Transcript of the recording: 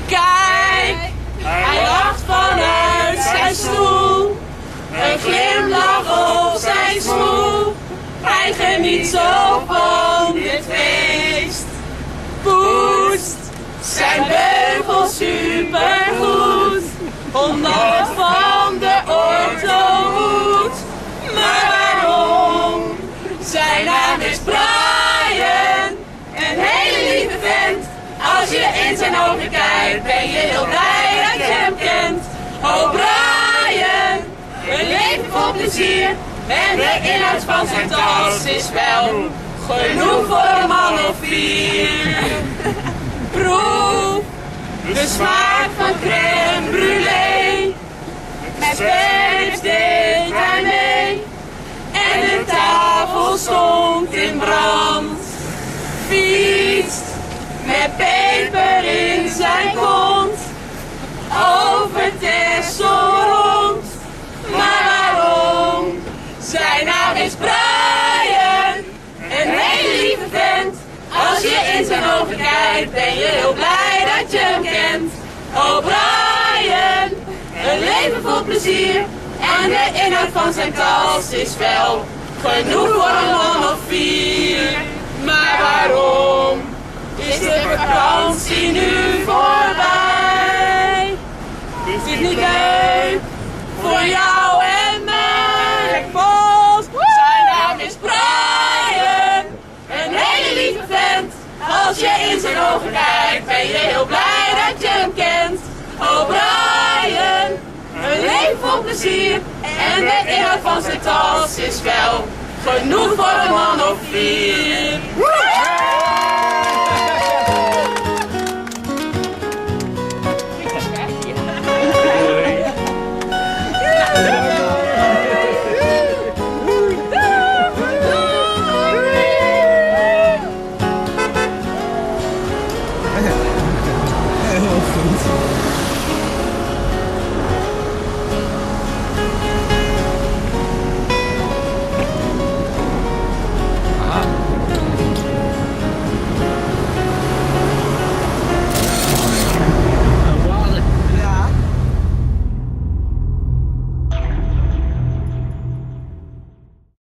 Kijk, hij lacht vanuit zijn stoel. Een glimlach op zijn smoel. Hij geniet zo van dit feest. Poest zijn beugels supergoed, omdat van de orto moet. Maar waarom? Zijn naam is Brian, een hele lieve vent. Als je in zijn ogen kijkt, ben je heel blij dat je hem kent. Oh Brian, een leven vol plezier. En de inhoud van zijn tas is wel genoeg voor een man of 4. Proef de smaak van crème brûlée. Met Philips deed hij mee. En de tafel stond in brand. Fietst met peper in zijn kont. Over Texel rond. Maar waarom? Zijn naam is Brian, een hele lieve vent. Als je in zijn ogen kijkt, ben je heel blij dat je hem kent. Oh Brian, een leven vol plezier. En de inhoud van zijn tas is wel genoeg voor een man of 4. Maar waarom is de vakantie nu voorbij? Het is niet leuk voor jou en mij. Vos, zijn naam is Brian, een hele lieve vent. Als je in zijn ogen kijkt, ben je heel blij dat je hem kent. Oh Brian, een leven vol plezier. En de inhoud van zijn tas is wel genoeg voor een man of